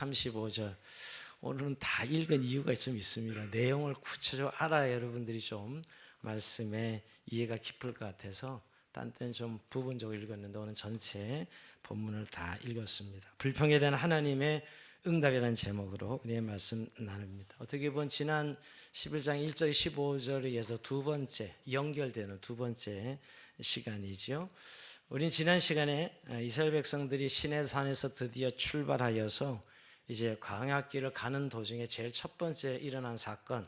35절 오늘은 다 읽은 이유가 좀 있습니다. 내용을 구체적으로 알아야 여러분들이 좀 말씀에 이해가 깊을 것 같아서 딴 때는 좀 부분적으로 읽었는데 오늘 전체 본문을 다 읽었습니다. 불평에 대한 하나님의 응답이라는 제목으로 우리의 말씀 나눕니다. 어떻게 보면 지난 11장 1절 15절에 의해서 두 번째 연결되는 두 번째 시간이죠. 우린 지난 시간에 이스라엘 백성들이 시내산에서 드디어 출발하여서 이제 광야길을 가는 도중에 제일 첫 번째 일어난 사건,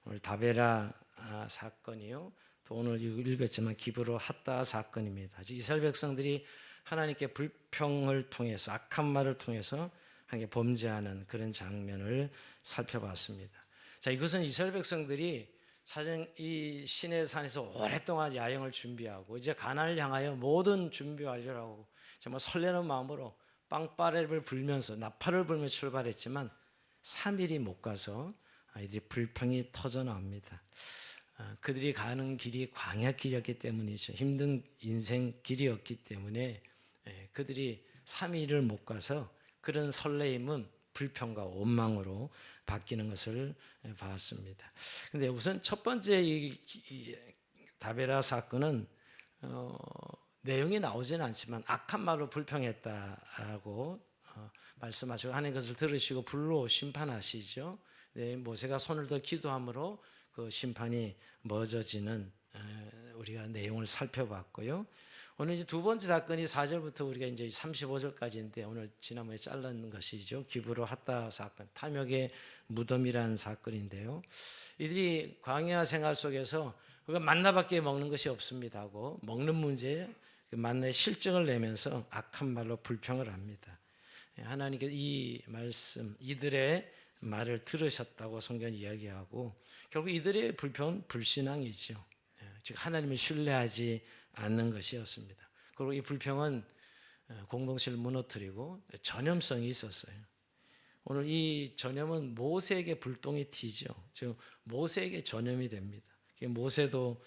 오늘 다베라 사건이요. 또 오늘 읽었지만 기브로 핫다 사건입니다. 이스라엘 백성들이 하나님께 불평을 통해서 악한 말을 통해서 하나님께 범죄하는 그런 장면을 살펴봤습니다. 자, 이것은 이스라엘 백성들이 사실 이 시내산에서 오랫동안 야영을 준비하고 이제 가나안을 향하여 모든 준비 완료를 하고 정말 설레는 마음으로 빵빠레를 불면서 나팔을 불며 출발했지만 3일이 못 가서 이들이 불평이 터져 나옵니다. 그들이 가는 길이 광야길이었기 때문이죠. 힘든 인생 길이었기 때문에 그들이 3일을 못 가서 그런 설레임은 불평과 원망으로 바뀌는 것을 봤습니다. 그런데 우선 첫 번째 이 다베라 사건은 내용이 나오지는 않지만 악한 말로 불평했다라고 말씀하시고 하는 것을 들으시고 불로 심판하시죠. 모세가 손을 들어 기도함으로 그 심판이 멎어지는 우리가 내용을 살펴봤고요. 오늘 이제 두 번째 사건이 4절부터 우리가 이제 35절까지인데 오늘 지난번에 잘랐는 것이죠. 기브로 핫다 사건, 탐욕의 무덤이라는 사건인데요. 이들이 광야 생활 속에서 만나밖에 먹는 것이 없습니다 하고 먹는 문제에 만나의 실증을 내면서 악한 말로 불평을 합니다. 하나님께서 이 말씀, 이들의 말을 들으셨다고 성경은 이야기하고 결국 이들의 불평은 불신앙이죠. 즉 하나님을 신뢰하지 않는 것이었습니다. 그리고 이 불평은 공동체를 무너뜨리고 전염성이 있었어요. 오늘 이 전염은 모세에게 불똥이 튀죠. 즉 모세에게 전염이 됩니다. 모세도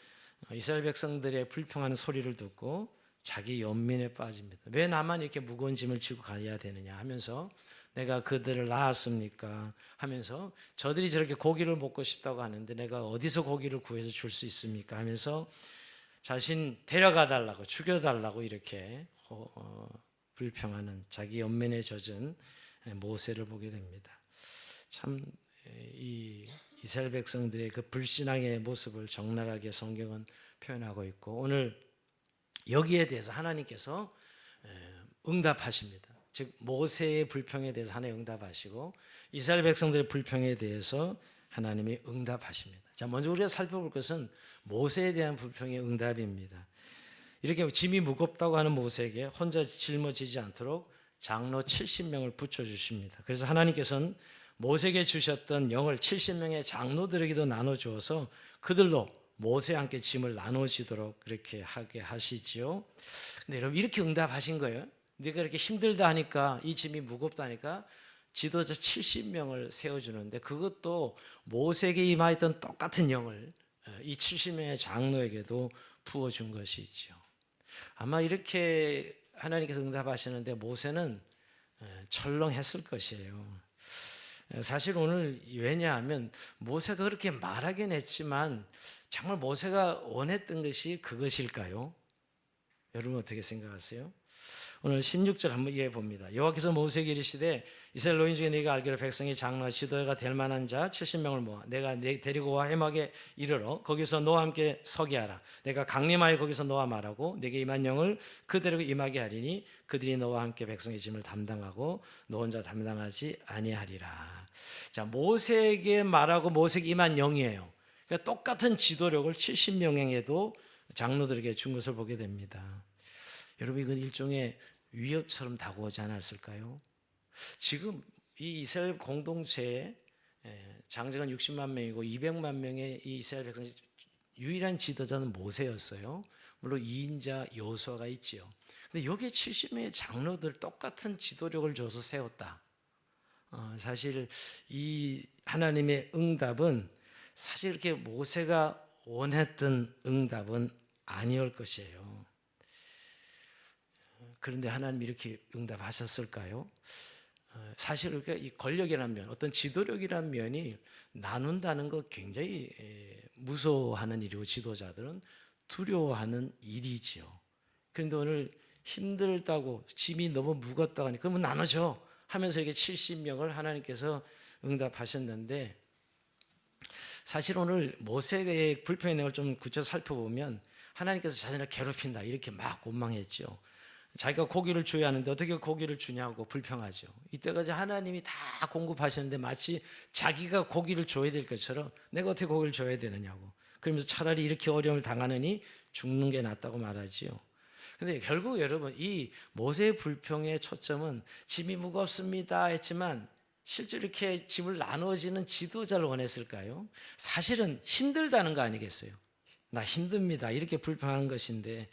이스라엘 백성들의 불평하는 소리를 듣고 자기 연민에 빠집니다. 왜 나만 이렇게 무거운 짐을 지고 가야 되느냐 하면서 내가 그들을 낳았습니까 하면서 저들이 저렇게 고기를 먹고 싶다고 하는데 내가 어디서 고기를 구해서 줄 수 있습니까 하면서 자신 데려가 달라고 죽여달라고 이렇게 불평하는 자기 연민에 젖은 모세를 보게 됩니다. 참 이 이스라엘 백성들의 그 불신앙의 모습을 적나라하게 성경은 표현하고 있고 오늘 여기에 대해서 하나님께서 응답하십니다. 즉 모세의 불평에 대해서 하나님 응답하시고 이스라엘 백성들의 불평에 대해서 하나님이 응답하십니다. 자, 먼저 우리가 살펴볼 것은 모세에 대한 불평의 응답입니다. 이렇게 짐이 무겁다고 하는 모세에게 혼자 짊어지지 않도록 장로 70명을 붙여주십니다. 그래서 하나님께서는 모세에게 주셨던 영을 70명의 장로들에게도 나눠주어서 그들로 모세와 함께 짐을 나눠지도록 그렇게 하게 하시지요. 근데 여러분 이렇게 응답하신 거예요. 네가 이렇게 힘들다 하니까 이 짐이 무겁다 하니까 지도자 70명을 세워주는데 그것도 모세에게 임하였던 똑같은 영을 이 70명의 장로에게도 부어준 것이죠. 아마 이렇게 하나님께서 응답하시는데 모세는 철렁했을 것이에요. 사실 오늘 왜냐하면 모세가 그렇게 말하긴 했지만 정말 모세가 원했던 것이 그것일까요? 여러분 어떻게 생각하세요? 오늘 16절 한번 이해해 봅니다. 여호와께서 모세에게 이르시되 이스라엘 노인 중에 네가 알기로 백성이 장로와 지도자가 될 만한 자 70명을 모아 내가 데리고 와 해막에 이르러 거기서 너와 함께 서게 하라. 내가 강림하여 거기서 너와 말하고 내게 임한 영을 그대로 임하게 하리니 그들이 너와 함께 백성의 짐을 담당하고 너 혼자 담당하지 아니하리라. 자, 모세에게 말하고 모세에게 임한 영이에요. 그러니까 똑같은 지도력을 70명에게도 장로들에게 준 것을 보게 됩니다. 여러분 이건 일종의 위협처럼 다가오지 않았을까요? 지금 이 이스라엘 공동체에 장정은 60만 명이고 200만 명의 이 이스라엘 백성 유일한 지도자는 모세였어요. 물론 2인자 여호수아가 있지요. 근데 여기에 70명의 장로들 똑같은 지도력을 줘서 세웠다. 사실 이 하나님의 응답은 사실 이렇게 모세가 원했던 응답은 아니올 것이에요. 그런데 하나님이 이렇게 응답하셨을까요? 사실 우리가 이 권력이라는 면, 어떤 지도력이라는 면이 나눈다는 거 굉장히 무서워하는 일이고 지도자들은 두려워하는 일이지요. 그런데 오늘 힘들다고 짐이 너무 무겁다고 하니까 그러면 나눠줘 하면서 이렇게 70명을 하나님께서 응답하셨는데, 사실 오늘 모세의 불평의 내용을 좀 구체적으로 살펴보면 하나님께서 자신을 괴롭힌다 이렇게 막 원망했죠. 자기가 고기를 줘야 하는데 어떻게 고기를 주냐고 불평하죠. 이때까지 하나님이 다 공급하셨는데 마치 자기가 고기를 줘야 될 것처럼 내가 어떻게 고기를 줘야 되느냐고, 그러면서 차라리 이렇게 어려움을 당하느니 죽는 게 낫다고 말하지요. 근데 결국 여러분, 이 모세의 불평의 초점은 짐이 무겁습니다 했지만 실제로 이렇게 짐을 나누어지는 지도자를 원했을까요? 사실은 힘들다는 거 아니겠어요? 나 힘듭니다 이렇게 불평하는 것인데,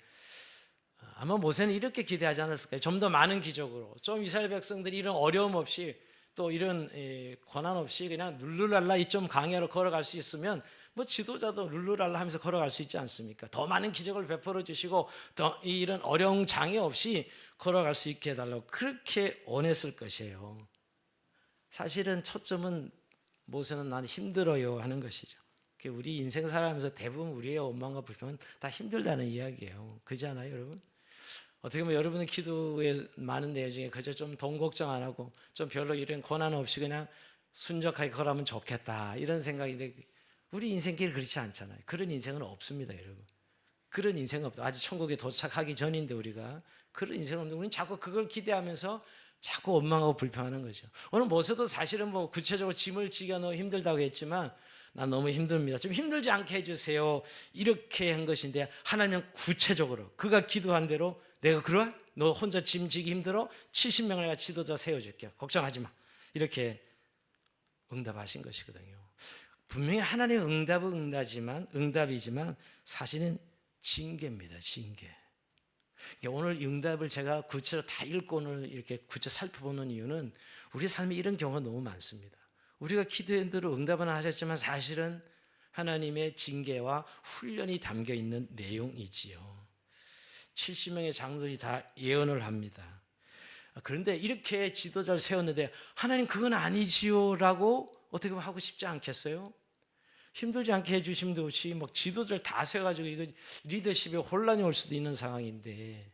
아마 모세는 이렇게 기대하지 않았을까요? 좀 더 많은 기적으로, 좀 이스라엘 백성들이 이런 어려움 없이 또 이런 고난 없이 그냥 룰루랄라 이 좀 강야로 걸어갈 수 있으면 뭐 지도자도 룰루랄라 하면서 걸어갈 수 있지 않습니까? 더 많은 기적을 베풀어 주시고 더 이런 어려운 장애 없이 걸어갈 수 있게 해달라고 그렇게 원했을 것이에요. 사실은 초점은 모세는 난 힘들어요 하는 것이죠. 우리 인생 살아가면서 대부분 우리의 원망과 불평은 다 힘들다는 이야기예요. 그렇지 않아요, 여러분? 어떻게 보면 여러분의 기도에 많은 내용 중에 그저 좀 돈 걱정 안 하고 좀 별로 이런 고난 없이 그냥 순적하게 걸어가면 좋겠다 이런 생각인데, 우리 인생길 그렇지 않잖아요. 그런 인생은 없습니다, 여러분. 그런 인생은 없다. 아직 천국에 도착하기 전인데 우리가 그런 인생은 없는데 우리는 자꾸 그걸 기대하면서 자꾸 원망하고 불평하는 거죠. 오늘 모세도 사실은 뭐 구체적으로 짐을 지겨 넣어 힘들다고 했지만 난 너무 힘듭니다, 좀 힘들지 않게 해주세요 이렇게 한 것인데, 하나님은 구체적으로 그가 기도한 대로 내가 그래? 너 혼자 짐 지기 힘들어? 70명을 내가 지도자 세워줄게, 걱정하지 마 이렇게 응답하신 것이거든요. 분명히 하나님의 응답은 응답이지만 사실은 징계입니다, 징계. 오늘 응답을 제가 구체로 다 읽고 오늘 이렇게 구체 살펴보는 이유는 우리 삶에 이런 경우가 너무 많습니다. 우리가 기도한 대로 응답은 하셨지만 사실은 하나님의 징계와 훈련이 담겨 있는 내용이지요. 70명의 장로들이 다 예언을 합니다. 그런데 이렇게 지도자를 세웠는데 하나님 그건 아니지요 라고 어떻게 보면 하고 싶지 않겠어요? 힘들지 않게 해주시면 좋지 막 지도자를 다 세워가지고 이거 리더십에 혼란이 올 수도 있는 상황인데,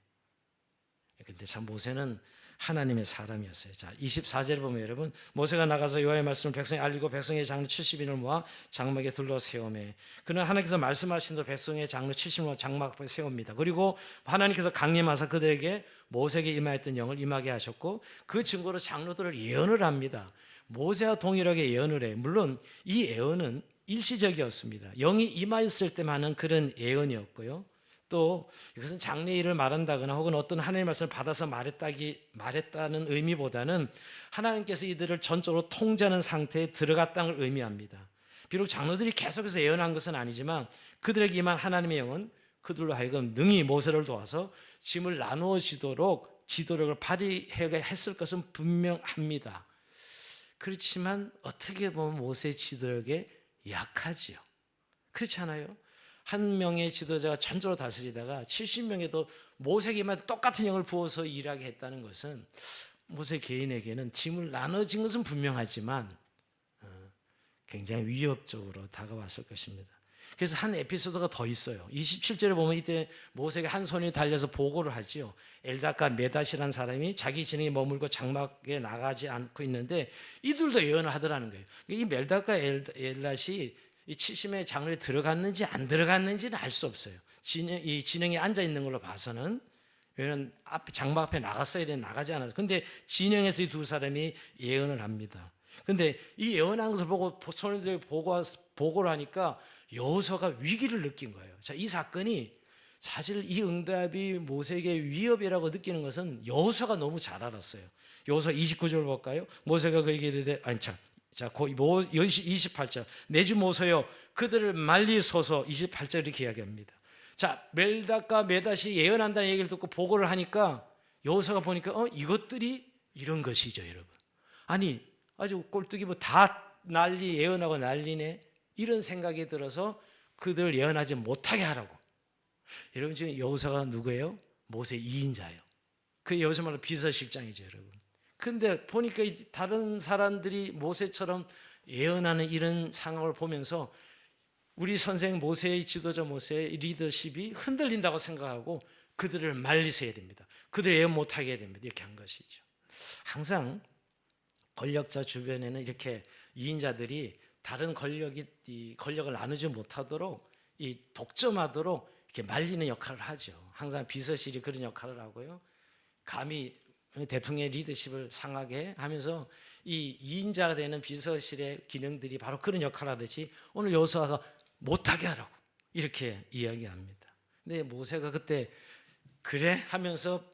근데 참 모세는 하나님의 사람이었어요. 자, 24절을 보면 여러분, 모세가 나가서 여호와의 말씀을 백성에 알리고 백성의 장로 70인을 모아 장막에 둘러 세우매, 그는 하나님께서 말씀하신 대로 백성의 장로 70인을 모아 장막 앞에 세웁니다. 그리고 하나님께서 강림하사 그들에게 모세에게 임하였던 영을 임하게 하셨고 그 증거로 장로들을 예언을 합니다. 모세와 동일하게 예언을 해요. 물론 이 예언은 일시적이었습니다. 영이 임하였을 때만 하는 그런 예언이었고요. 또 이것은 장래일을 말한다거나 혹은 어떤 하나님의 말씀을 받아서 말했다는 의미보다는 하나님께서 이들을 전적으로 통제하는 상태에 들어갔다는 걸 의미합니다. 비록 장로들이 계속해서 예언한 것은 아니지만 그들에게 임한 하나님의 영은 그들로 하여금 능히 모세를 도와서 짐을 나누어지도록 지도력을 발휘하게 했을 것은 분명합니다. 그렇지만 어떻게 보면 모세의 지도력에 약하지요. 그렇지 않아요? 한 명의 지도자가 전적으로 다스리다가 70명에도 모세에게만 똑같은 영을 부어서 일하게 했다는 것은 모세 개인에게는 짐을 나눠진 것은 분명하지만 굉장히 위협적으로 다가왔을 것입니다. 그래서 한 에피소드가 더 있어요. 27절에 보면 이때 모세에게 한 소년이 달려서 보고를 하지요. 엘닷과 메닷이라는 사람이 자기 진영에 머물고 장막에 나가지 않고 있는데 이들도 예언을 하더라는 거예요. 이 멜닷과 엘닷이 이 70명의 장로에 들어갔는지 안 들어갔는지는 알 수 없어요. 이 진영에 앉아 있는 걸로 봐서는, 왜냐하면 장막 앞에 나갔어야 되는데 나가지 않아서. 근데 진영에서 이 두 사람이 예언을 합니다. 근데 이 예언한 것을 보고 소년들이 보고를 하니까 여호수아가 위기를 느낀 거예요. 자, 이 사건이 사실 이 응답이 모세에게 위협이라고 느끼는 것은 여호수아가 너무 잘 알았어요. 여호수아 29절 볼까요? 모세가 그에게 이르되 자, 28절 내 주 모세여 그들을 말리소서. 28절 이렇게 이야기합니다. 자, 멜닷과 메닷이 예언한다는 얘기를 듣고 보고를 하니까 여호수아가 보니까 이것들이 이런 것이죠, 여러분. 아니 아주 꼴뚜기 뭐 다 난리 예언하고 난리네 이런 생각이 들어서 그들을 예언하지 못하게 하라고. 여러분 지금 여호수아가 누구예요? 모세 2인자예요. 그 여호수아 말로 비서실장이죠, 여러분. 근데 보니까 다른 사람들이 모세처럼 예언하는 이런 상황을 보면서 우리 선생 모세의 지도자 모세의 리더십이 흔들린다고 생각하고 그들을 말리셔야 됩니다. 그들을 예언 못하게 해야 됩니다. 이렇게 한 것이죠. 항상 권력자 주변에는 이렇게 이인자들이 다른 권력을 나누지 못하도록 이 독점하도록 이렇게 말리는 역할을 하죠. 항상 비서실이 그런 역할을 하고요. 감히 대통령의 리더십을 상하게 하면서 이 2인자가 되는 비서실의 기능들이 바로 그런 역할을 하듯이 오늘 여호수아가 못하게 하라고 이렇게 이야기합니다. 근데 모세가 그때 그래 하면서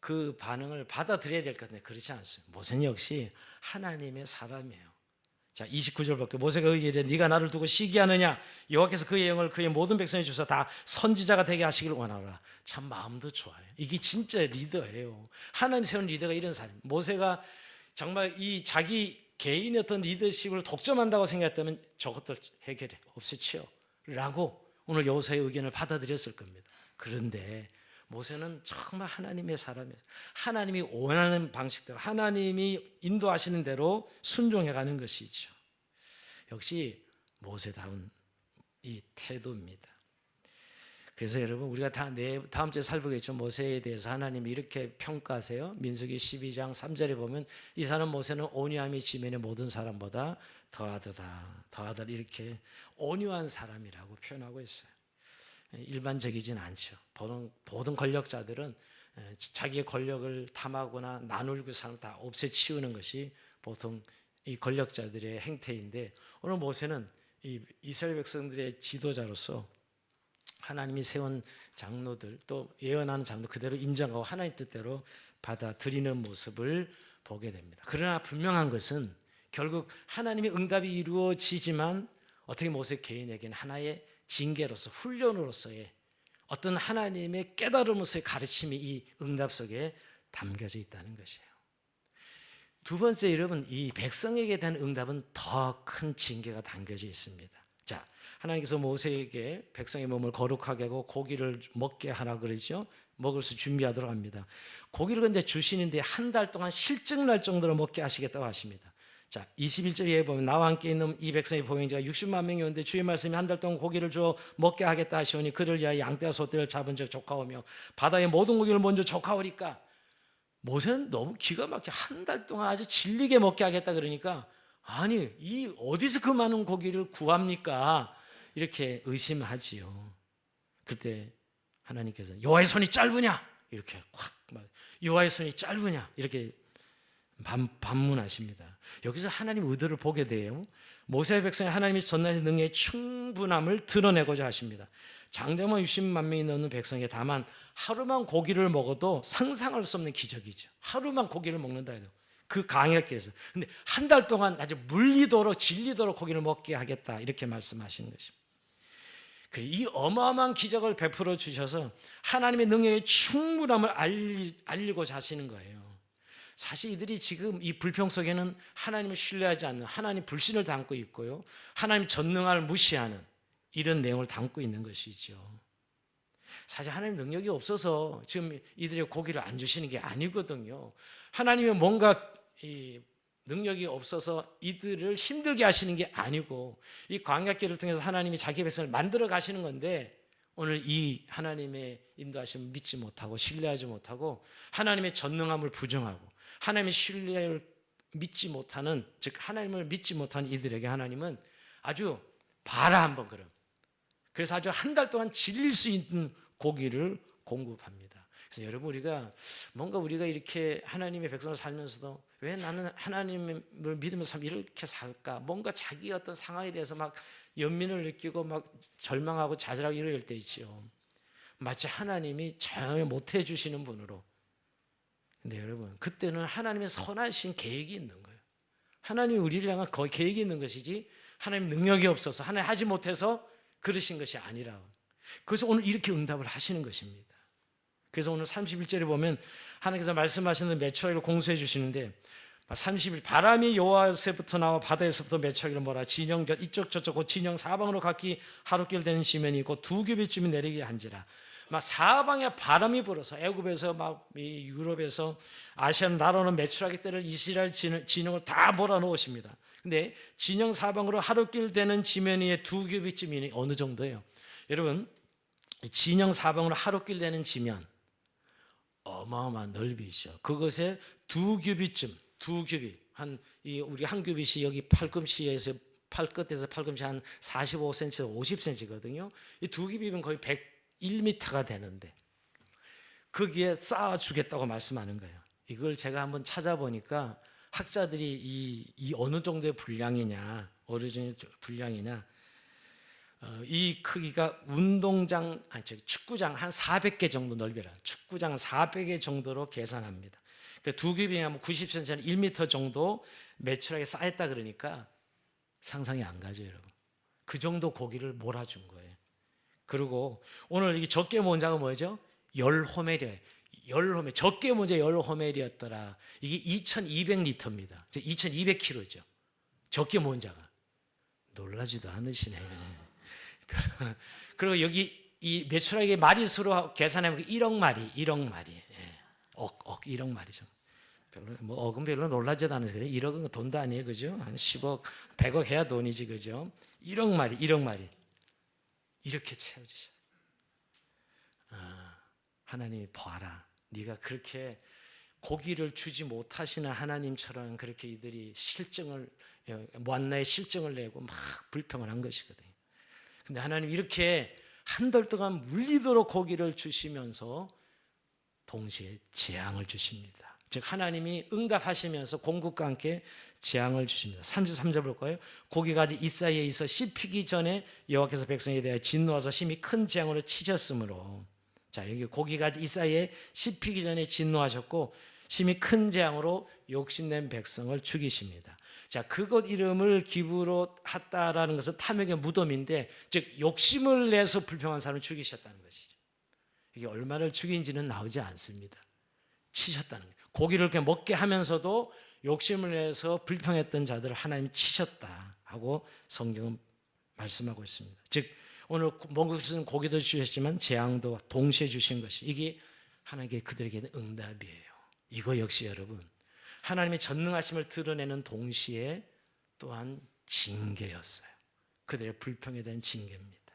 그 반응을 받아들여야 될 것 같은데 그렇지 않습니다. 모세는 역시 하나님의 사람이에요. 자, 29절밖에 모세가 그에게 이르되 네가 나를 두고 시기하느냐 여호와께서 그의 영을 그의 모든 백성에 주사 다 선지자가 되게 하시기를 원하노라. 참 마음도 좋아요. 이게 진짜 리더예요. 하나님 세운 리더가 이런 사람. 모세가 정말 이 자기 개인의 어떤 리더십을 독점한다고 생각했다면 저것들 해결해 없애치워 라고 오늘 여호수아의 의견을 받아들였을 겁니다. 그런데 모세는 정말 하나님의 사람이에요. 하나님이 원하는 방식대로 하나님이 인도하시는 대로 순종해가는 것이죠. 역시 모세다운 이 태도입니다. 그래서 여러분 우리가 다음 주에 살펴보겠죠. 모세에 대해서 하나님이 이렇게 평가하세요. 민수기 12장 3절에 보면 이 사람 모세는 온유함이 지면의 모든 사람보다 더하다 이렇게 온유한 사람이라고 표현하고 있어요. 일반적이진 않죠. 모든 권력자들은 자기의 권력을 탐하거나 나누고 사람 다 없애치우는 것이 보통 이 권력자들의 행태인데 오늘 모세는 이 이스라엘 백성들의 지도자로서 하나님이 세운 장로들 또 예언하는 장로 그대로 인정하고 하나님 뜻대로 받아들이는 모습을 보게 됩니다. 그러나 분명한 것은 결국 하나님의 응답이 이루어지지만 어떻게 모세 개인에게는 하나의 징계로서 훈련으로서의 어떤 하나님의 깨달음으로서의 가르침이 이 응답 속에 담겨져 있다는 것이에요. 두 번째 여러분 이 백성에게 대한 응답은 더 큰 징계가 담겨져 있습니다. 자, 하나님께서 모세에게 백성의 몸을 거룩하게 하고 고기를 먹게 하라 그러죠. 먹을 수 준비하도록 합니다. 고기를 근데 주시는데 한 달 동안 실증날 정도로 먹게 하시겠다고 하십니다. 자, 21절에 보면 나와 함께 있는 이 백성의 보행자가 60만 명이 오는데 주의 말씀이 한 달 동안 고기를 주어 먹게 하겠다 하시오니 그를 위하여 양떼와 소떼를 잡은 적 조카오며 바다의 모든 고기를 먼저 조카오리까. 모세는 너무 기가 막혀 한 달 동안 아주 질리게 먹게 하겠다 그러니까 아니 이 어디서 그 많은 고기를 구합니까? 이렇게 의심하지요. 그때 하나님께서 여호와의 손이 짧으냐? 이렇게 확 여호와의 손이 짧으냐? 이렇게 반문하십니다. 여기서 하나님 의도를 보게 돼요. 모세의 백성이 하나님이 전하신 능력의 충분함을 드러내고자 하십니다. 장자만 60만 명이 넘는 백성에게 다만 하루만 고기를 먹어도 상상할 수 없는 기적이죠. 하루만 고기를 먹는다 해도 그 강약에서. 근데 한 달 동안 아주 물리도록 질리도록 고기를 먹게 하겠다 이렇게 말씀하시는 것입니다. 이 어마어마한 기적을 베풀어 주셔서 하나님의 능력의 충분함을 알리고자 하시는 거예요. 사실 이들이 지금 이 불평 속에는 하나님을 신뢰하지 않는 하나님 불신을 담고 있고요. 하나님 전능함을 무시하는 이런 내용을 담고 있는 것이죠. 사실 하나님 능력이 없어서 지금 이들의 고기를 안 주시는 게 아니거든요. 하나님의 뭔가 이 능력이 없어서 이들을 힘들게 하시는 게 아니고 이 광야길을 통해서 하나님이 자기 백성을 만들어 가시는 건데 오늘 이 하나님의 인도하심을 믿지 못하고 신뢰하지 못하고 하나님의 전능함을 부정하고 하나님의 신뢰를 믿지 못하는 즉 하나님을 믿지 못하는 이들에게 하나님은 아주 봐라 한번 그럼 그래서 아주 한 달 동안 질릴 수 있는 고기를 공급합니다. 그래서 여러분 우리가 이렇게 하나님의 백성을 살면서도 왜 나는 하나님을 믿으면서 이렇게 살까? 뭔가 자기 어떤 상황에 대해서 막 연민을 느끼고 막 절망하고 좌절하고 이럴 때 있죠. 마치 하나님이 전혀 못해 주시는 분으로. 근데 여러분 그때는 하나님의 선하신 계획이 있는 거예요. 하나님이 우리를 향한 거의 계획이 있는 것이지 하나님 능력이 없어서 하나님 하지 못해서 그러신 것이 아니라 그래서 오늘 이렇게 응답을 하시는 것입니다. 그래서 오늘 31절에 보면 하나님께서 말씀하시는 메추라기를 공수해 주시는데 30일 바람이 여호와에서부터 나와 바다에서부터 메추라기를 몰아 진영 이쪽 저쪽 곧 진영 사방으로 각기 하루길 되는 지면이 곧 두 규빗쯤이 내리게 한지라. 막 사방에 바람이 불어서 애굽에서 막 이 유럽에서 아시아 나라는 매출하기 때를 이스라엘 진영을 다 몰아놓으십니다. 근데 진영 사방으로 하루길 되는 지면 위에 2규빗쯤이니 어느 정도예요? 여러분, 진영 사방으로 하루길 되는 지면 어마어마한 넓이죠. 그것에 2규빗쯤, 2규빗 우리 한 규빗이 여기 팔꿈치에서 팔끝에서 팔꿈치 한 45cm, 50cm거든요. 이 2규빗은 거의 101m가 되는데 거기에 쌓아주겠다고 말씀하는 거예요. 이걸 제가 한번 찾아보니까 학자들이 이 어느 정도의 분량이냐, 어느 정도의 분량이냐, 이 크기가 운동장, 축구장 한 400개 정도 넓이라, 축구장 400개 정도로 계산합니다. 그러니까 2규빗이면 90cm는 1m 정도 매출하게 쌓였다 그러니까 상상이 안 가죠, 여러분. 그 정도 고기를 몰아준 거예요. 그리고 오늘 이 적게 모은 자가 뭐죠? 10호멜이에요. 10호멜. 적게 모은 자 10호멜이었더라. 이게 2200리터입니다. 2200kg죠. 적게 모은 자가. 놀라지도 않으시네. 그리고 여기 이 매출하게 마리수로 계산하면 1억 마리, 1억 마리. 예. 1억 마리죠. 별로 뭐 억은 별로 놀라지도 않으세요. 1억은 돈도 아니에요, 그죠? 한 10억, 100억 해야 돈이지, 그죠? 1억 마리, 1억 마리. 이렇게 채워주셔. 하나님이 봐라. 네가 그렇게 고기를 주지 못하시는 하나님처럼 그렇게 이들이 만나의 실증을 내고 막 불평을 한 것이거든요. 근데 하나님 이렇게 한 달 동안 물리도록 고기를 주시면서 동시에 재앙을 주십니다. 즉 하나님이 응답하시면서 공급과 함께 재앙을 주십니다. 33절 볼까요? 고기가 아직 이 사이에 있어 씹히기 전에 여호와께서 백성에 대하여 진노하사 심히 큰 재앙으로 치셨으므로, 자 여기 고기가 아직 이 사이에 씹히기 전에 진노하셨고 심히 큰 재앙으로 욕심낸 백성을 죽이십니다. 자, 그곳 이름을 기브로 핫다라는 것은 탐욕의 무덤인데, 즉 욕심을 내서 불평한 사람을 죽이셨다는 것이죠. 이게 얼마를 죽인지는 나오지 않습니다. 치셨다는 거예요. 고기를 이렇게 먹게 하면서도 욕심을 내서 불평했던 자들을 하나님이 치셨다 하고 성경은 말씀하고 있습니다. 즉 오늘 먹을 수 있는 고기도 주셨지만 재앙도 동시에 주신 것이, 이게 하나님께 그들에게는 응답이에요. 이거 역시 여러분 하나님의 전능하심을 드러내는 동시에 또한 징계였어요. 그들의 불평에 대한 징계입니다.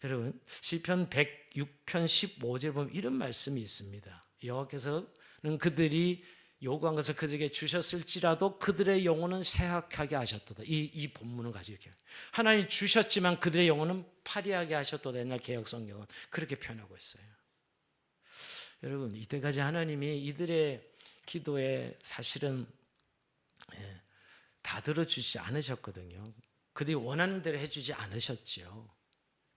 여러분 시편 106편 15절 보면 이런 말씀이 있습니다. 여호와께서는 그들이 요구한 것을 그들에게 주셨을지라도 그들의 영혼은 쇠약하게 하셨도다. 이 본문을 가지고 이렇게 하나님 주셨지만 그들의 영혼은 파리하게 하셨도다. 옛날 개역 성경은 그렇게 표현하고 있어요. 여러분 이때까지 하나님이 이들의 기도에 사실은 다 들어주지 않으셨거든요. 그들이 원하는 대로 해주지 않으셨죠.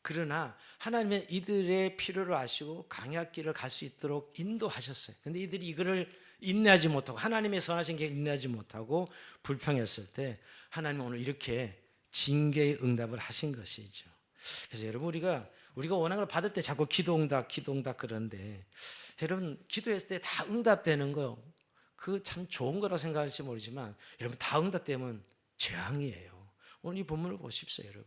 그러나 하나님은 이들의 필요를 아시고 강약길을 갈 수 있도록 인도하셨어요. 근데 이들이 이거를 인내하지 못하고 하나님의 선하신 게 인내하지 못하고 불평했을 때 하나님은 오늘 이렇게 징계의 응답을 하신 것이죠. 그래서 여러분 우리가 원하는 걸 받을 때 자꾸 기도응답 그러는데 여러분 기도했을 때 다 응답되는 거 그 참 좋은 거라 생각할지 모르지만 여러분 다 응답되면 재앙이에요. 오늘 이 본문을 보십시오, 여러분.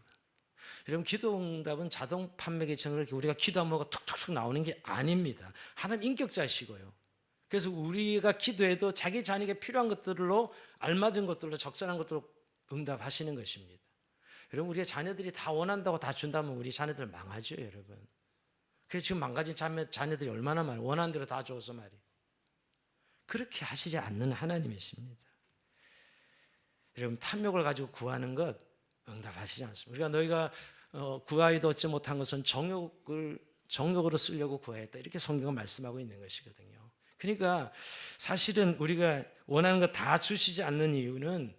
여러분 기도응답은 자동 판매기처럼 그렇게 우리가 기도하면 뭐가 툭툭툭 나오는 게 아닙니다. 하나님 인격자시고요. 그래서 우리가 기도해도 자기 자녀에게 필요한 것들로 알맞은 것들로 적절한 것들로 응답하시는 것입니다. 여러분 우리의 자녀들이 다 원한다고 다 준다면 우리 자녀들 망하죠, 여러분. 그래서 지금 망가진 자녀들이 얼마나 많아요. 원하는 대로 다 줘서 말이에요. 그렇게 하시지 않는 하나님이십니다. 여러분 탐욕을 가지고 구하는 것 응답하시지 않습니다. 우리가 너희가 구하여도 얻지 못한 것은 정욕으로 쓰려고 구하였다. 이렇게 성경은 말씀하고 있는 것이거든요. 그러니까 사실은 우리가 원하는 거 다 주시지 않는 이유는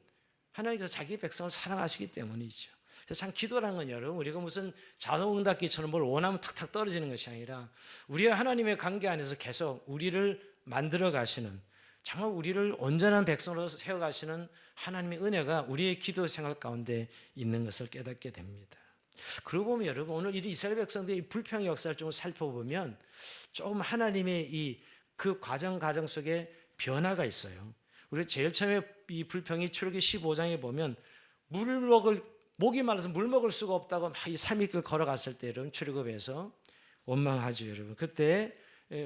하나님께서 자기 백성을 사랑하시기 때문이죠. 그래서 참 기도라는 건 여러분 우리가 무슨 자동응답기처럼 뭘 원하면 탁탁 떨어지는 것이 아니라 우리와 하나님의 관계 안에서 계속 우리를 만들어 가시는, 정말 우리를 온전한 백성으로 세워가시는 하나님의 은혜가 우리의 기도 생활 가운데 있는 것을 깨닫게 됩니다. 그러고 보면 여러분 오늘 이 이스라엘 백성들의 불평의 역사를 좀 살펴보면 조금 하나님의 그 과정 속에 변화가 있어요. 우리 제일 처음에 이 불평이 출애굽기 15장에 보면 목이 말라서 물 먹을 수가 없다고 막 이 3일길 걸어갔을 때 여러분 출애굽에서 원망하죠, 여러분. 그때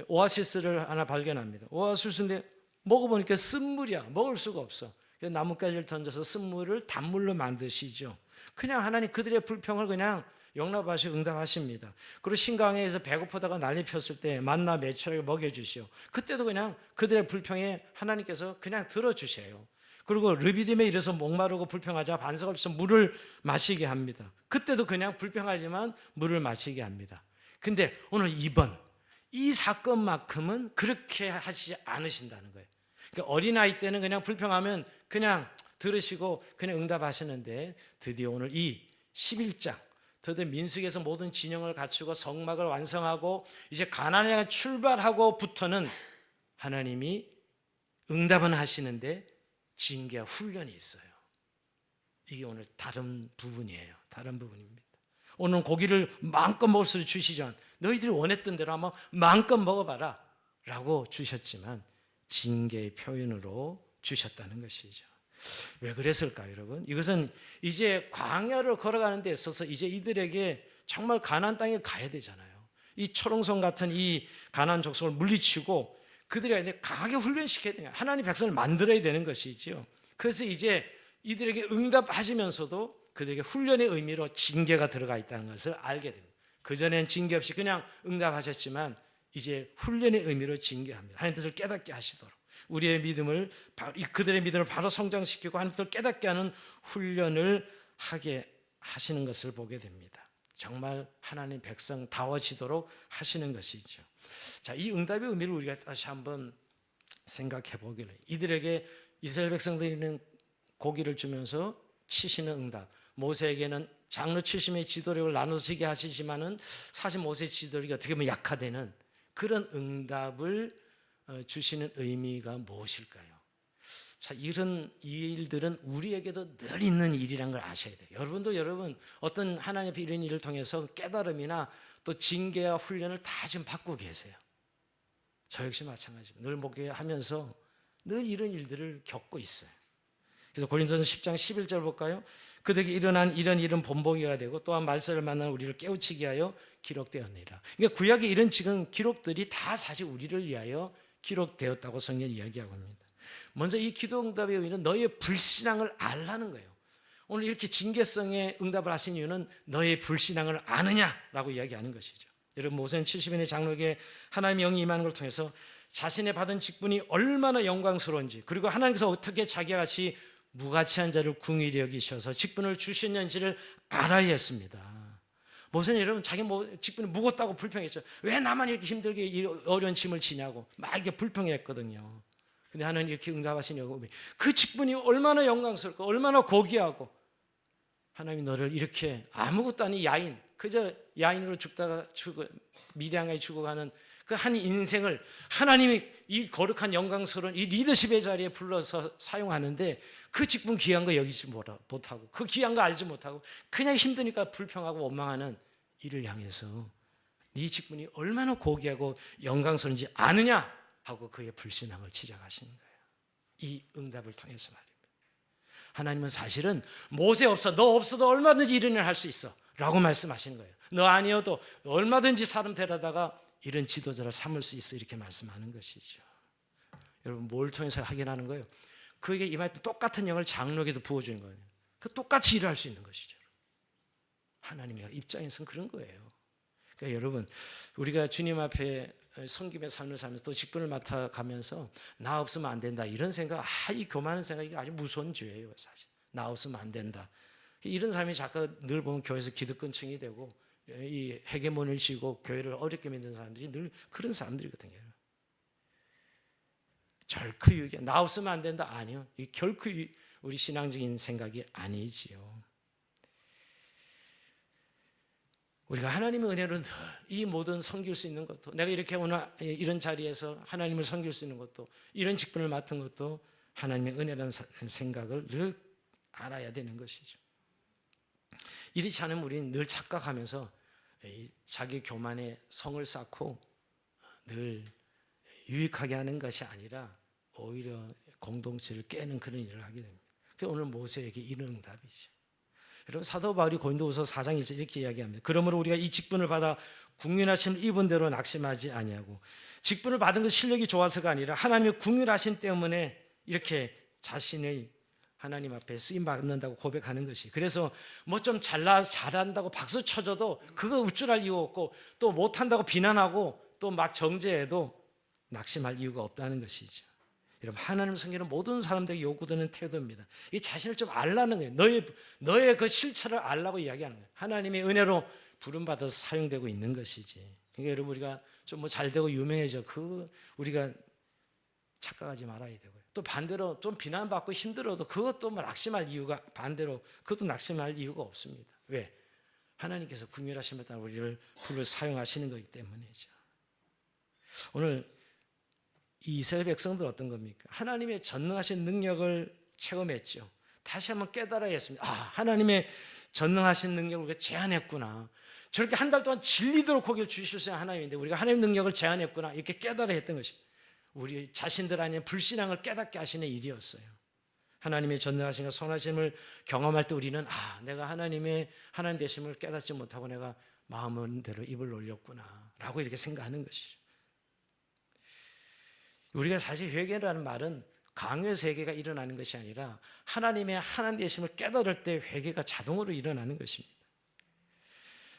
오아시스를 하나 발견합니다. 오아시스인데 먹어보니까 쓴물이야. 먹을 수가 없어. 나뭇가지를 던져서 쓴물을 단물로 만드시죠. 그냥 하나님 그들의 불평을 그냥 용납하시고 응답하십니다. 그리고 신강에서 배고프다가 난리 폈을 때 만나 메추라기 먹여주시오. 그때도 그냥 그들의 불평에 하나님께서 그냥 들어주세요. 그리고 르비딤에 이래서 목마르고 불평하자 반석 없어 물을 마시게 합니다. 그때도 그냥 불평하지만 물을 마시게 합니다. 근데 오늘 이번 이 사건만큼은 그렇게 하시지 않으신다는 거예요. 그러니까 어린아이 때는 그냥 불평하면 그냥 들으시고 그냥 응답하시는데 드디어 오늘 이 11장 드디어 민수기에서 모든 진영을 갖추고 성막을 완성하고 이제 가나안을 향해 출발하고부터는 하나님이 응답은 하시는데 징계와 훈련이 있어요. 이게 오늘 다른 부분이에요. 다른 부분입니다. 오늘 고기를 마음껏 먹을 수 주시지만 너희들이 원했던 대로 한번 마음껏 먹어봐라 라고 주셨지만 징계의 표현으로 주셨다는 것이죠. 왜 그랬을까요, 여러분? 이것은 이제 광야를 걸어가는 데 있어서 이제 이들에게 정말 가나안 땅에 가야 되잖아요. 이 초롱성 같은 이 가나안 족속을 물리치고 그들에게 강하게 훈련시켜야 되냐. 하나님 백성을 만들어야 되는 것이지요. 그래서 이제 이들에게 응답하시면서도 그들에게 훈련의 의미로 징계가 들어가 있다는 것을 알게 됩니다. 그전엔 징계 없이 그냥 응답하셨지만 이제 훈련의 의미로 징계합니다. 하나님 뜻을 깨닫게 하시도록 우리의 믿음을 그들의 믿음을 바로 성장시키고 하나님 뜻을 깨닫게 하는 훈련을 하게 하시는 것을 보게 됩니다. 정말 하나님 백성다워지도록 하시는 것이죠. 자, 이 응답의 의미를 우리가 다시 한번 생각해 보기를 이들에게 이스라엘 백성들이는 고기를 주면서 치시는 응답, 모세에게는 장로 70명의 지도력을 나눠서 지게 하시지만은 사실 모세의 지도력이 어떻게 보면 약화되는 그런 응답을 주시는 의미가 무엇일까요? 자, 이런 일들은 우리에게도 늘 있는 일이라는 걸 아셔야 돼요. 여러분도 여러분 어떤 하나님 앞에 이런 일을 통해서 깨달음이나 또 징계와 훈련을 다 지금 받고 계세요. 저 역시 마찬가지입니다. 늘 목회하면서 늘 이런 일들을 겪고 있어요. 그래서 고린도전서 10장 11절 볼까요? 그들에게 일어난 이런 일은 본보기가 되고 또한 말세를 만난 우리를 깨우치게 하여 기록되었느니라. 그러니까 구약의 이런 지금 기록들이 다 사실 우리를 위하여 기록되었다고 성경이 이야기하고 있습니다. 먼저 이 기도 응답의 의미는 너의 불신앙을 알라는 거예요. 오늘 이렇게 징계성의 응답을 하신 이유는 너의 불신앙을 아느냐라고 이야기하는 것이죠. 여러분 모세는 70인의 장로에게 하나님의 영이 임하는 걸 통해서 자신의 받은 직분이 얼마나 영광스러운지 그리고 하나님께서 어떻게 자기와 같이 무가치한 자를 궁일히 여기셔서 직분을 주셨는지를 알아야 했습니다. 모세는 여러분 자기 직분이 무겁다고 불평했죠. 왜 나만 이렇게 힘들게 이 어려운 짐을 지냐고 막 이렇게 불평했거든요. 근데 하나님 이렇게 응답하시냐고 그 직분이 얼마나 영광스럽고 얼마나 고귀하고 하나님이 너를 이렇게 아무것도 아닌 야인 그저 야인으로 죽다가 미량하게 죽어가는 그 한 인생을 하나님이 이 거룩한 영광스러운 이 리더십의 자리에 불러서 사용하는데 그 직분 귀한 거 여기지 못하고 그 귀한 거 알지 못하고 그냥 힘드니까 불평하고 원망하는 이를 향해서 네 직분이 얼마나 고귀하고 영광스러운지 아느냐 하고 그의 불신앙을 지적하시는 거예요. 이 응답을 통해서 말입니다. 하나님은 사실은 모세 없어 너 없어도 얼마든지 이런 일을 할 수 있어 라고 말씀하시는 거예요. 너 아니어도 얼마든지 사람 데려다가 이런 지도자를 삼을 수 있어 이렇게 말씀하는 것이죠. 여러분 뭘 통해서 확인하는 거예요? 그에게 임할 때 똑같은 영을 장로에게도 부어주는 거예요. 그 똑같이 일을 할 수 있는 것이죠. 하나님의 입장에서는 그런 거예요. 그러니까 여러분 우리가 주님 앞에 섬김의 삶을 살면서 또 직분을 맡아가면서 나 없으면 안 된다 이런 생각 이 교만한 생각이 아주 무서운 죄예요. 사실 나 없으면 안 된다 이런 삶이 자꾸 늘 보면 교회에서 기득권층이 되고 이 헤게몬을 쥐고 교회를 어렵게 만드는 사람들이 늘 그런 사람들이거든요. 결코 유익이 나 없으면 안 된다 아니요 이 결코 우리 신앙적인 생각이 아니지요. 우리가 하나님의 은혜로 늘 이 모든 섬길 수 있는 것도 내가 이렇게 오늘 이런 자리에서 하나님을 섬길 수 있는 것도 이런 직분을 맡은 것도 하나님의 은혜라는 생각을 늘 알아야 되는 것이죠. 이렇지 않으면 우리는 늘 착각하면서 자기 교만에 성을 쌓고 늘 유익하게 하는 것이 아니라 오히려 공동체를 깨는 그런 일을 하게 됩니다. 그래서 오늘 모세에게 이런 응답이죠. 여러분 사도 바울이 고린도후서 4장 1절 이렇게 이야기합니다. 그러므로 우리가 이 직분을 받아 국률하심을 입은 대로 낙심하지 아니하고, 직분을 받은 그 실력이 좋아서가 아니라 하나님의 국률하심 때문에 이렇게 자신의 하나님 앞에 쓰임 받는다고 고백하는 것이. 그래서 뭐 좀 잘한다고 박수 쳐줘도 그거 우쭐할 이유 없고, 또 못한다고 비난하고 또 막 정죄해도 낙심할 이유가 없다는 것이죠. 여러분, 하나님 성경은 모든 사람들에게 요구되는 태도입니다. 이 자신을 좀 알라는 거예요. 너의 그 실체를 알라고 이야기하는 거예요. 하나님의 은혜로 부름받아서 사용되고 있는 것이지. 그러니까 여러분, 우리가 좀 뭐 잘되고 유명해져, 우리가 착각하지 말아야 되고요. 또 반대로 좀 비난받고 힘들어도 그것도 뭐 낙심할 이유가, 반대로 그것도 낙심할 이유가 없습니다. 왜? 하나님께서 긍휼하심에 따라 우리를 불러 사용하시는 거기 때문이죠. 오늘 이 이스라엘 백성들 어떤 겁니까? 하나님의 전능하신 능력을 체험했죠. 다시 한번 깨달아야 했습니다. 하나님의 전능하신 능력을 우리가 제한했구나. 저렇게 한 달 동안 질리도록 고기를 주실 수 있는 하나님인데 우리가 하나님의 능력을 제한했구나. 이렇게 깨달아야 했던 것입니다. 우리 자신들 안에 불신앙을 깨닫게 하시는 일이었어요. 하나님의 전능하심과 선하심을 경험할 때 우리는 내가 하나님 되심을 깨닫지 못하고 내가 마음대로 입을 놀렸구나 라고 이렇게 생각하는 것이죠. 우리가 사실 회개라는 말은 강요해서 회개가 일어나는 것이 아니라 하나님의 하나님 되심을 깨달을 때 회개가 자동으로 일어나는 것입니다.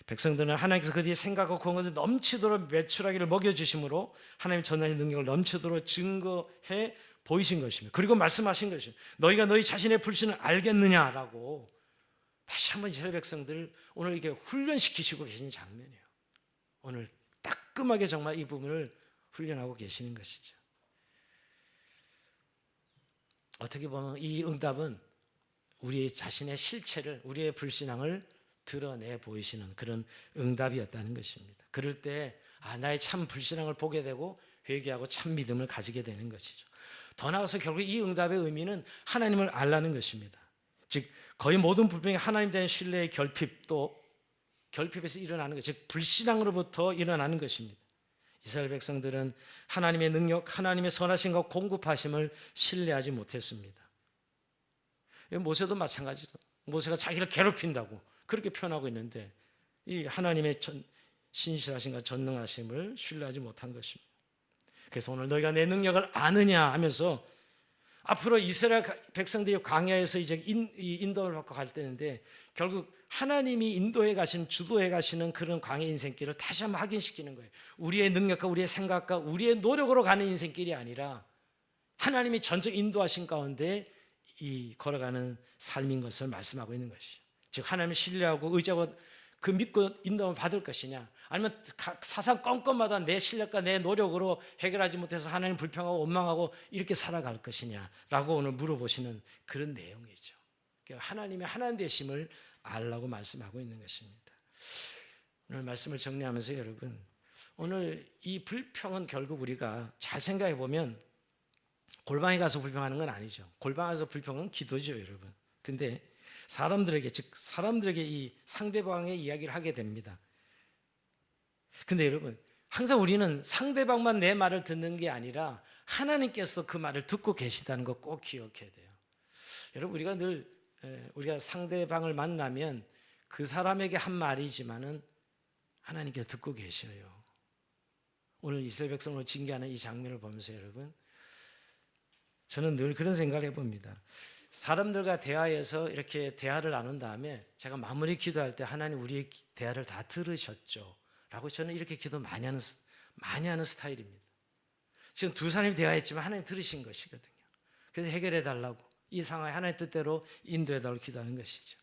백성들은 하나님께서 그들이 생각하고 그런 것을 넘치도록 매출하기를 먹여주심으로 하나님 전능의 능력을 넘치도록 증거해 보이신 것입니다. 그리고 말씀하신 것입니다. 너희가 너희 자신의 불신을 알겠느냐라고 다시 한번 이스라엘 백성들을 오늘 이렇게 훈련시키시고 계신 장면이에요. 오늘 따끔하게 정말 이 부분을 훈련하고 계시는 것이죠. 어떻게 보면 이 응답은 우리 자신의 실체를, 우리의 불신앙을 드러내 보이시는 그런 응답이었다는 것입니다. 그럴 때 나의 참 불신앙을 보게 되고 회개하고 참 믿음을 가지게 되는 것이죠. 더 나아가서 결국 이 응답의 의미는 하나님을 알라는 것입니다. 즉 거의 모든 불평이 하나님 대한 신뢰의 결핍도 결핍에서 일어나는 것, 즉 불신앙으로부터 일어나는 것입니다. 이스라엘 백성들은 하나님의 능력, 하나님의 선하심과 공급하심을 신뢰하지 못했습니다. 모세도 마찬가지죠. 모세가 자기를 괴롭힌다고 그렇게 표현하고 있는데 이 하나님의 신실하심과 전능하심을 신뢰하지 못한 것입니다. 그래서 오늘 너희가 내 능력을 아느냐 하면서 앞으로 이스라엘 백성들이 광야에서 이제 인도를 받고 갈 때인데 결국 하나님이 인도해 가신, 주도해 가시는 그런 광야 인생길을 다시 한번 확인시키는 거예요. 우리의 능력과 우리의 생각과 우리의 노력으로 가는 인생길이 아니라 하나님이 전적 인도하신 가운데 이 걸어가는 삶인 것을 말씀하고 있는 것이죠. 즉 하나님을 신뢰하고 의지하고 그 믿고 인도를 받을 것이냐, 아니면 사상 건건마다 내 실력과 내 노력으로 해결하지 못해서 하나님 불평하고 원망하고 이렇게 살아갈 것이냐라고 오늘 물어보시는 그런 내용이죠. 하나님의 하나님 되심을 알라고 말씀하고 있는 것입니다. 오늘 말씀을 정리하면서 여러분, 오늘 이 불평은 결국 우리가 잘 생각해 보면 골방에 가서 불평하는 건 아니죠. 골방에 가서 불평은 기도죠, 여러분. 근데 사람들에게, 즉 사람들에게 이 상대방의 이야기를 하게 됩니다. 근데 여러분, 항상 우리는 상대방만 내 말을 듣는 게 아니라 하나님께서 그 말을 듣고 계시다는 거 꼭 기억해야 돼요. 여러분, 우리가 상대방을 만나면 그 사람에게 한 말이지만은 하나님께서 듣고 계셔요. 오늘 이스라엘 백성으로 징계하는 이 장면을 보면서 여러분, 저는 늘 그런 생각을 해봅니다. 사람들과 대화해서 이렇게 대화를 나눈 다음에 제가 마무리 기도할 때 하나님 우리의 대화를 다 들으셨죠? 라고 저는 이렇게 기도 많이 하는 스타일입니다. 지금 두 사람이 대화했지만 하나님 들으신 것이거든요. 그래서 해결해 달라고, 이 상황에 하나님 뜻대로 인도해 달라고 기도하는 것이죠.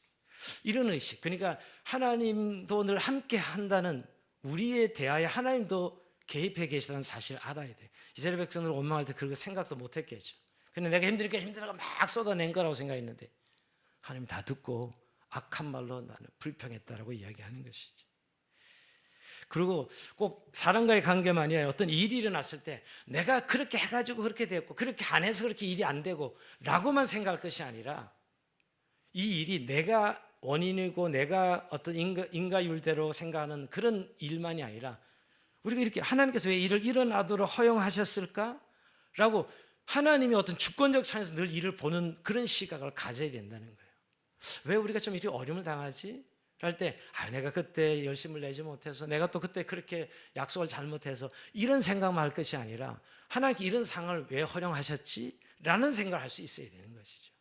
이런 의식, 그러니까 하나님도 늘 함께 한다는, 우리의 대화에 하나님도 개입해 계시다는 사실을 알아야 돼요. 이스라엘 백성들 원망할 때 그렇게 생각도 못 했겠죠. 근데 내가 힘드니까 힘들다가 막 쏟아낸 거라고 생각했는데 하나님 다 듣고 악한 말로 나는 불평했다라고 이야기하는 것이죠. 그리고 꼭 사람과의 관계만이 아니라 어떤 일이 일어났을 때 내가 그렇게 해가지고 그렇게 됐고 그렇게 안 해서 그렇게 일이 안 되고 라고만 생각할 것이 아니라 이 일이 내가 원인이고 내가 어떤 인과율대로 생각하는 그런 일만이 아니라 우리가 이렇게 하나님께서 왜 일을 일어나도록 허용하셨을까? 라고 하나님이 어떤 주권적 차원에서 늘 일을 보는 그런 시각을 가져야 된다는 거예요. 왜 우리가 좀 이리 어려움을 당하지? 할 때 내가 그때 열심을 내지 못해서, 내가 또 그때 그렇게 약속을 잘못해서, 이런 생각만 할 것이 아니라 하나님께 이런 상황을 왜 허용하셨지? 라는 생각을 할 수 있어야 되는 것이죠.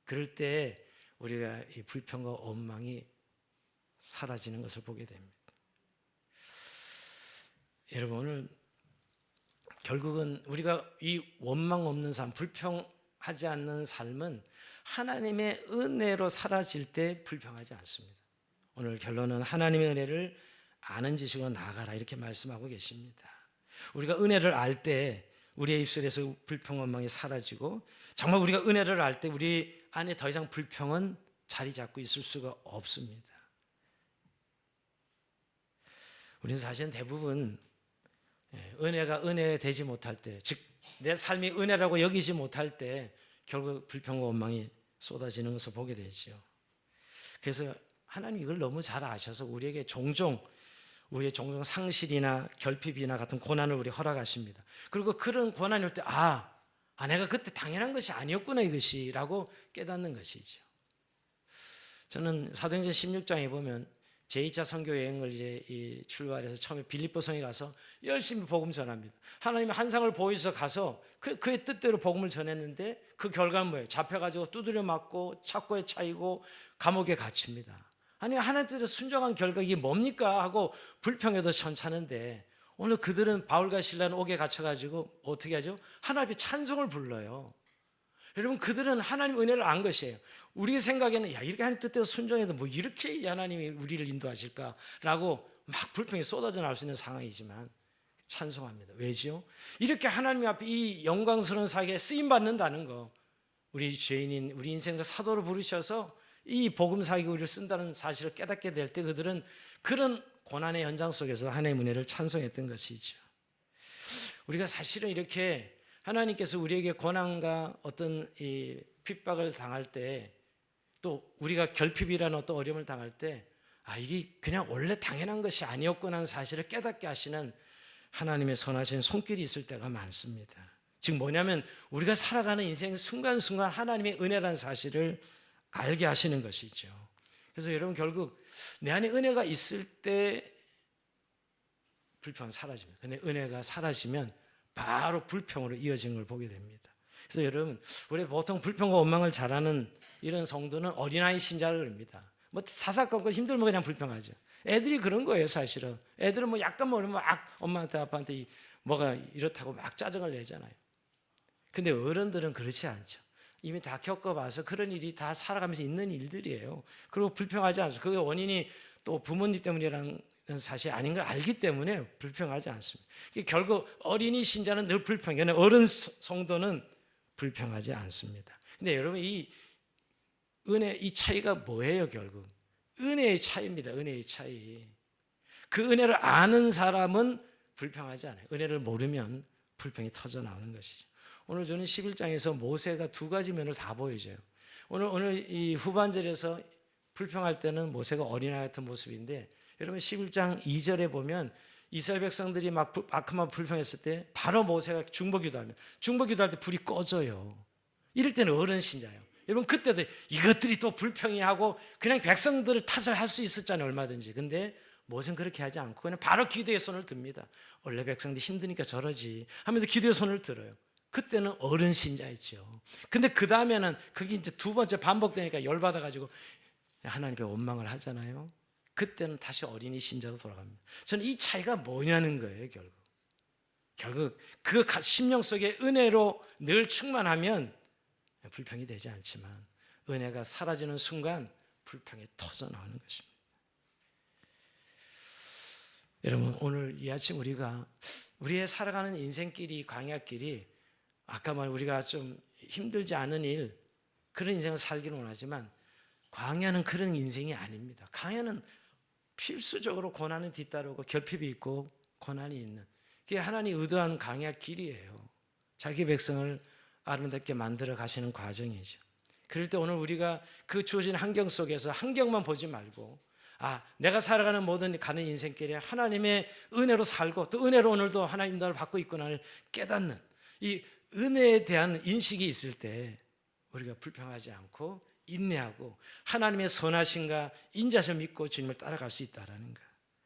그럴 때 우리가 이 불평과 원망이 사라지는 것을 보게 됩니다. 여러분, 오늘 결국은 우리가 이 원망 없는 삶, 불평하지 않는 삶은 하나님의 은혜로 사라질 때 불평하지 않습니다. 오늘 결론은 하나님의 은혜를 아는 지식으로 나아가라, 이렇게 말씀하고 계십니다. 우리가 은혜를 알 때 우리의 입술에서 불평, 원망이 사라지고, 정말 우리가 은혜를 알 때 우리 안에 더 이상 불평은 자리 잡고 있을 수가 없습니다. 우리는 사실은 대부분 은혜가 은혜되지 못할 때, 즉 내 삶이 은혜라고 여기지 못할 때 결국 불평과 원망이 쏟아지는 것을 보게 되죠. 그래서 하나님 이걸 너무 잘 아셔서 우리의 종종 상실이나 결핍이나 같은 고난을 우리 허락하십니다. 그리고 그런 고난이 올 때 내가 그때 당연한 것이 아니었구나, 이것이 라고 깨닫는 것이죠. 저는 사도행전 16장에 보면 제2차 선교 여행을 이제 출발해서 처음에 빌립보성에 가서 열심히 복음 전합니다. 하나님의 한상을 보여서 가서 그의 뜻대로 복음을 전했는데 그 결과는 뭐예요? 잡혀가지고 두드려 맞고 착고에 차이고 감옥에 갇힙니다. 아니, 하나님 뜻에 순종한 결과 이게 뭡니까? 하고 불평해도 천차는데, 오늘 그들은 바울과 실라는 옥에 갇혀가지고 어떻게 하죠? 하나님의 찬송을 불러요. 여러분, 그들은 하나님 은혜를 안 것이에요. 우리 생각에는 이렇게 하나님 뜻대로 순종해도 뭐 이렇게 하나님이 우리를 인도하실까라고 막 불평이 쏟아져 나올 수 있는 상황이지만 찬송합니다. 왜죠? 이렇게 하나님 앞에 이 영광스러운 사역에 쓰임 받는다는 거, 우리 죄인인 우리 인생을 사도로 부르셔서 이 복음 사역에 우리를 쓴다는 사실을 깨닫게 될 때 그들은 그런 고난의 현장 속에서 하나님의 은혜를 찬송했던 것이죠. 우리가 사실은 이렇게 하나님께서 우리에게 고난과 어떤 이 핍박을 당할 때, 또 우리가 결핍이라는 어떤 어려움을 당할 때 이게 그냥 원래 당연한 것이 아니었구나 하는 사실을 깨닫게 하시는 하나님의 선하신 손길이 있을 때가 많습니다. 즉 뭐냐면 우리가 살아가는 인생 순간순간 하나님의 은혜라는 사실을 알게 하시는 것이죠. 그래서 여러분, 결국 내 안에 은혜가 있을 때 불평은 사라집니다. 근데 은혜가 사라지면 바로 불평으로 이어지는 걸 보게 됩니다. 그래서 여러분, 우리 보통 불평과 원망을 잘하는 이런 성도는 어린아이 신자를 그럽니다. 뭐 사사건건 힘들면 그냥 불평하죠. 애들이 그런 거예요, 사실은. 애들은 뭐 약간 모르면 막 엄마한테 아빠한테 뭐가 이렇다고 막 짜증을 내잖아요. 근데 어른들은 그렇지 않죠. 이미 다 겪어봐서 그런 일이 다 살아가면서 있는 일들이에요. 그리고 불평하지 않습니다. 그게 원인이 또 부모님 때문이라는 사실이 아닌 걸 알기 때문에 불평하지 않습니다. 결국 어린이 신자는 늘 불평해요. 어른 성도는 불평하지 않습니다. 근데 여러분, 이 은혜, 이 차이가 뭐예요? 결국 은혜의 차이입니다. 은혜의 차이. 그 은혜를 아는 사람은 불평하지 않아요. 은혜를 모르면 불평이 터져 나오는 것이죠. 오늘 저는 11장에서 모세가 두 가지 면을 다 보여줘요. 오늘 이 후반절에서 불평할 때는 모세가 어린아이 같은 모습인데, 여러분 11장 2절에 보면 이스라엘 백성들이 막 아크만 불평했을 때 바로 모세가 중보기도하면, 중보기도할 때 불이 꺼져요. 이럴 때는 어른 신자예요. 여러분, 그때도 이것들이 또 불평이 하고 그냥 백성들을 탓을 할 수 있었잖아요, 얼마든지. 근데 모세는 그렇게 하지 않고 그냥 바로 기도에 손을 듭니다. 원래 백성들이 힘드니까 저러지 하면서 기도에 손을 들어요. 그때는 어른 신자였죠. 근데 그 다음에는 그게 이제 두 번째 반복되니까 열받아가지고 하나님께 원망을 하잖아요. 그때는 다시 어린이 신자로 돌아갑니다. 저는 이 차이가 뭐냐는 거예요. 결국 그 심령 속에 은혜로 늘 충만하면 불평이 되지 않지만, 은혜가 사라지는 순간 불평이 터져 나오는 것입니다. 여러분, 오늘 이 아침 우리가 우리의 살아가는 인생길이, 광야길이, 아까 말 우리가 좀 힘들지 않은 일, 그런 인생을 살기를 원하지만 광야는 그런 인생이 아닙니다. 광야는 필수적으로 고난이 뒤따르고 결핍이 있고 고난이 있는, 그게 하나님이 의도한 광야 길이에요. 자기 백성을 아름답게 만들어 가시는 과정이죠. 그럴 때 오늘 우리가 그 주어진 환경 속에서 환경만 보지 말고, 내가 살아가는 모든 가는 인생길에 하나님의 은혜로 살고 또 은혜로 오늘도 하나님 인도를 받고 있구나를 깨닫는 이 은혜에 대한 인식이 있을 때 우리가 불평하지 않고 인내하고 하나님의 선하심과 인자심 믿고 주님을 따라갈 수 있다라는 거.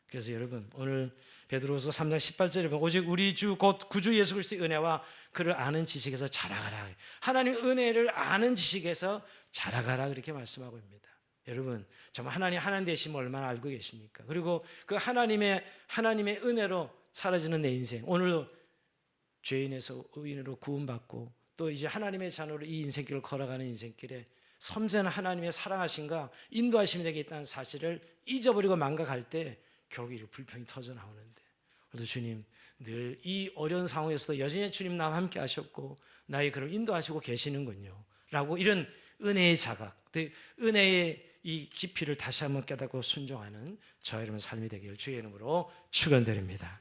그래서 여러분 오늘 베드로서 3장 18절에 보면 오직 우리 주 곧 구주 예수 그리스도의 은혜와 그를 아는 지식에서 자라가라. 하나님의 은혜를 아는 지식에서 자라가라 그렇게 말씀하고 있습니다. 여러분 정말 하나님 되심을 얼마나 알고 계십니까? 그리고 그 하나님의 은혜로 사라지는 내 인생, 오늘도 죄인에서 의인으로 구원받고 또 이제 하나님의 자녀로 이 인생길을 걸어가는 인생길에 섬세한 하나님의 사랑하심과 인도하심이 되게 있다는 사실을 잊어버리고 망각할 때 결국 이 불평이 터져 나오는데, 그래도 주님 늘 이 어려운 상황에서도 여전히 주님 나와 함께 하셨고 나의 그를 인도하시고 계시는군요 라고 이런 은혜의 자각, 은혜의 이 깊이를 다시 한번 깨닫고 순종하는 저와 여러분 삶이 되기를 주의 이름으로 축원드립니다.